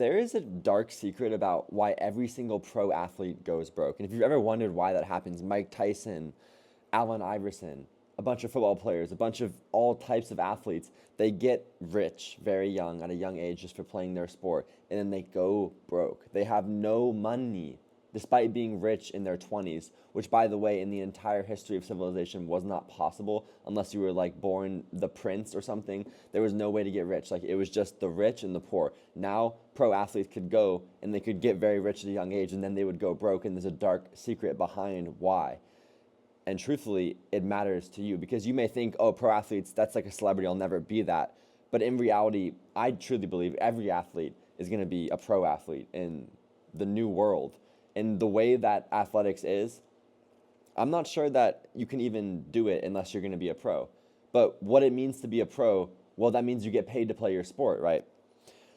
There is a dark secret about why every single pro athlete goes broke. And if you've ever wondered why that happens, Mike Tyson, Allen Iverson, a bunch of football players, a bunch of all types of athletes, they get rich very young, at a young age, just for playing their sport, and then they go broke. They have no money despite being rich in their 20s, which, by the way, in the entire history of civilization was not possible unless you were like born the prince or something. There was no way to get rich. Like, it was just the rich and the poor. Now pro athletes could go and they could get very rich at a young age, and then they would go broke, and there's a dark secret behind why. And truthfully, it matters to you because you may think, oh, pro athletes, that's like a celebrity, I'll never be that. But in reality, I truly believe every athlete is going to be a pro athlete in the new world. And the way that athletics is, I'm not sure that you can even do it unless you're going to be a pro. But what it means to be a pro, well, that means you get paid to play your sport, right?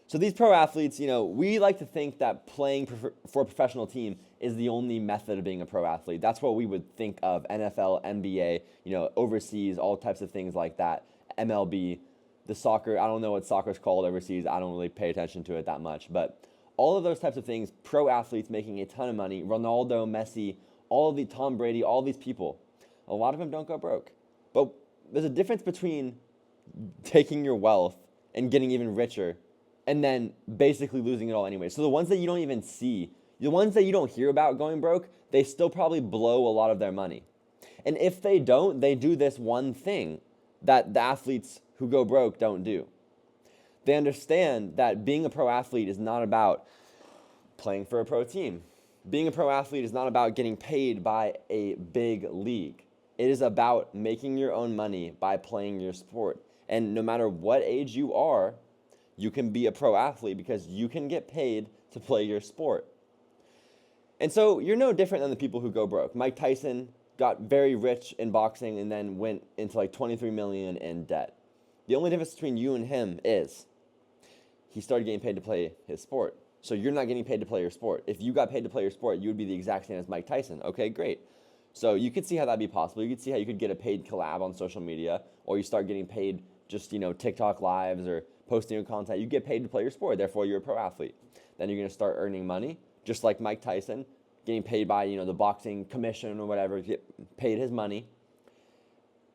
So these pro athletes, we like to think that playing for a professional team is the only method of being a pro athlete. That's what we would think of: NFL, NBA, overseas, all types of things like that. MLB, the soccer. I don't know what soccer is called overseas. I don't really pay attention to it that much. But all of those types of things, pro athletes making a ton of money, Ronaldo, Messi, all of the Tom Brady, all these people, a lot of them don't go broke. But there's a difference between taking your wealth and getting even richer and then basically losing it all anyway. So the ones that you don't even see, the ones that you don't hear about going broke, they still probably blow a lot of their money. And if they don't, they do this one thing that the athletes who go broke don't do. They understand that being a pro athlete is not about playing for a pro team. Being a pro athlete is not about getting paid by a big league. It is about making your own money by playing your sport. And no matter what age you are, you can be a pro athlete because you can get paid to play your sport. And so you're no different than the people who go broke. Mike Tyson got very rich in boxing and then went into like 23 million in debt. The only difference between you and him is he started getting paid to play his sport. So you're not getting paid to play your sport. If you got paid to play your sport, you would be the exact same as Mike Tyson. Okay, great. So you could see how that'd be possible. You could see how you could get a paid collab on social media, or you start getting paid just, TikTok lives or posting your content. You get paid to play your sport, therefore you're a pro athlete. Then you're going to start earning money, just like Mike Tyson, getting paid by, the boxing commission or whatever, get paid his money.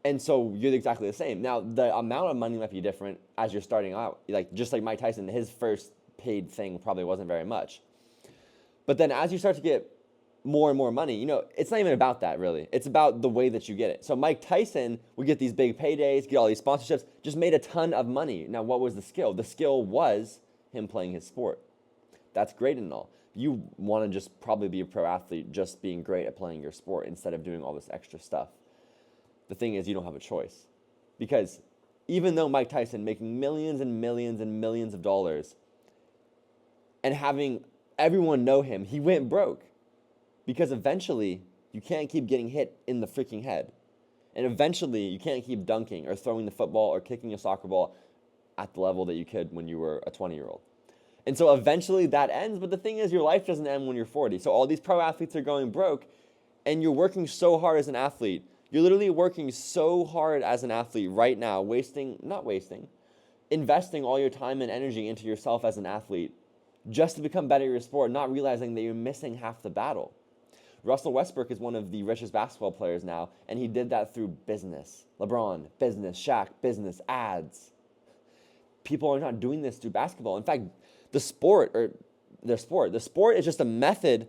And so you're exactly the same. Now, the amount of money might be different as you're starting out. Just like Mike Tyson, his first paid thing probably wasn't very much. But then as you start to get more and more money, it's not even about that really. It's about the way that you get it. So Mike Tyson would get these big paydays, get all these sponsorships, just made a ton of money. Now, what was the skill? The skill was him playing his sport. That's great and all. You want to just probably be a pro athlete just being great at playing your sport instead of doing all this extra stuff. The thing is, you don't have a choice. Because even though Mike Tyson making millions and millions and millions of dollars and having everyone know him, he went broke. Because eventually, you can't keep getting hit in the freaking head. And eventually, you can't keep dunking or throwing the football or kicking a soccer ball at the level that you could when you were a 20-year-old. And so eventually that ends, but the thing is, your life doesn't end when you're 40. So all these pro athletes are going broke, and you're working so hard as an athlete. You're literally working so hard as an athlete right now, investing all your time and energy into yourself as an athlete just to become better at your sport, not realizing that you're missing half the battle. Russell Westbrook is one of the richest basketball players now, and he did that through business. LeBron, business. Shaq, business. Ads. People are not doing this through basketball. In fact, the sport is just a method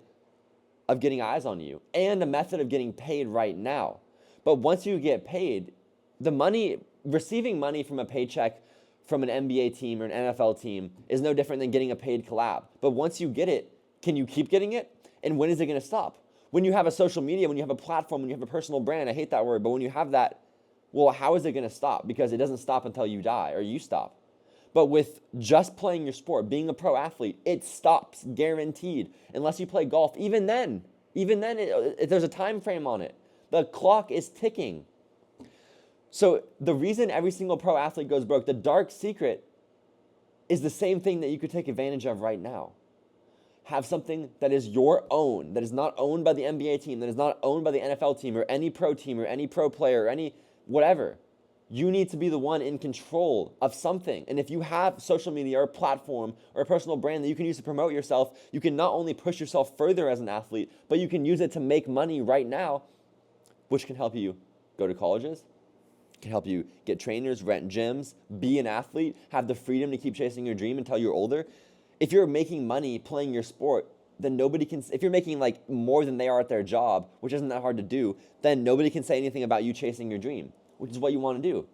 of getting eyes on you and a method of getting paid right now. But once you get paid, receiving money from a paycheck from an NBA team or an NFL team is no different than getting a paid collab. But once you get it, can you keep getting it? And when is it going to stop? When you have a social media, when you have a platform, when you have a personal brand, I hate that word, but when you have that, well, how is it going to stop? Because it doesn't stop until you die or you stop. But with just playing your sport, being a pro athlete, it stops, guaranteed, unless you play golf. Even then, there's a time frame on it. The clock is ticking. So the reason every single pro athlete goes broke, the dark secret, is the same thing that you could take advantage of right now. Have something that is your own, that is not owned by the NBA team, that is not owned by the NFL team or any pro player or any whatever. You need to be the one in control of something. And if you have social media or a platform or a personal brand that you can use to promote yourself, you can not only push yourself further as an athlete, but you can use it to make money right now, which can help you go to colleges, can help you get trainers, rent gyms, be an athlete, have the freedom to keep chasing your dream until you're older. If you're making money playing your sport, then nobody can, if you're making like more than they are at their job, which isn't that hard to do, then nobody can say anything about you chasing your dream, which is what you want to do.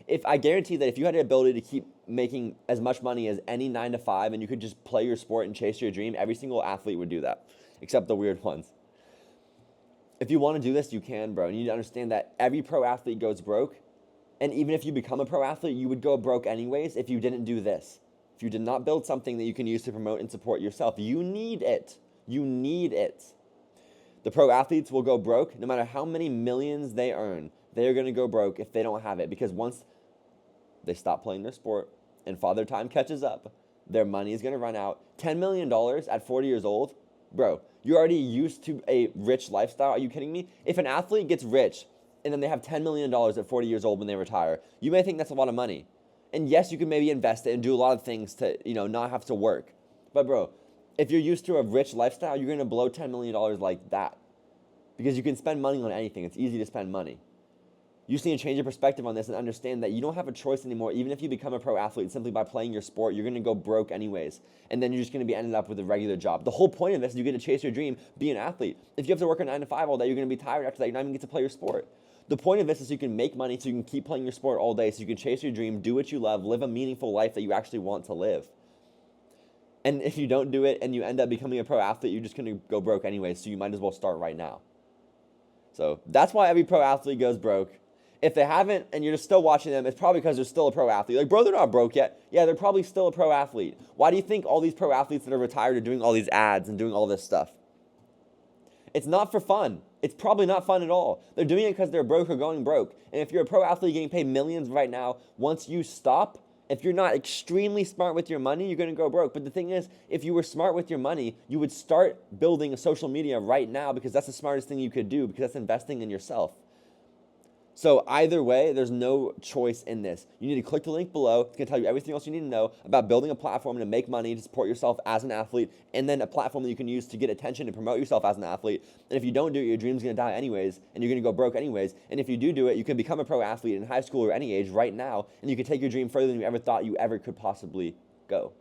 If I guarantee that if you had the ability to keep making as much money as any 9 to 5 and you could just play your sport and chase your dream, every single athlete would do that, except the weird ones. If you want to do this, you can, bro. You need to understand that every pro athlete goes broke. And even if you become a pro athlete, you would go broke anyways if you didn't do this. If you did not build something that you can use to promote and support yourself, you need it. You need it. The pro athletes will go broke no matter how many millions they earn. They are going to go broke if they don't have it, because once they stop playing their sport and father time catches up, their money is going to run out. $10 million at 40 years old, bro, you're already used to a rich lifestyle. Are you kidding me? If an athlete gets rich and then they have $10 million at 40 years old when they retire, you may think that's a lot of money. And yes, you can maybe invest it and do a lot of things to, not have to work. But bro, if you're used to a rich lifestyle, you're going to blow $10 million like that. Because you can spend money on anything. It's easy to spend money. You just need to change your perspective on this and understand that you don't have a choice anymore. Even if you become a pro athlete simply by playing your sport, you're going to go broke anyways. And then you're just going to be ended up with a regular job. The whole point of this is you get to chase your dream, be an athlete. If you have to work a 9 to 5 all day, you're going to be tired after that. You're not even get to play your sport. The point of this is so you can make money so you can keep playing your sport all day, so you can chase your dream, do what you love, live a meaningful life that you actually want to live. And if you don't do it and you end up becoming a pro athlete, you're just going to go broke anyways, so you might as well start right now. So that's why every pro athlete goes broke. If they haven't and you're just still watching them, it's probably because they're still a pro athlete. Like, bro, they're not broke yet. Yeah, they're probably still a pro athlete. Why do you think all these pro athletes that are retired are doing all these ads and doing all this stuff? It's not for fun. It's probably not fun at all. They're doing it because they're broke or going broke. And if you're a pro athlete getting paid millions right now, once you stop, if you're not extremely smart with your money, you're going to go broke. But the thing is, if you were smart with your money, you would start building a social media right now, because that's the smartest thing you could do, because that's investing in yourself. So either way, there's no choice in this. You need to click the link below. It's going to tell you everything else you need to know about building a platform to make money, to support yourself as an athlete, and then a platform that you can use to get attention and promote yourself as an athlete. And if you don't do it, your dream's going to die anyways, and you're going to go broke anyways. And if you do it, you can become a pro athlete in high school or any age right now, and you can take your dream further than you ever thought you ever could possibly go.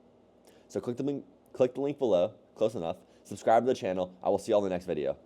So click the link below, close enough. Subscribe to the channel. I will see you all in the next video.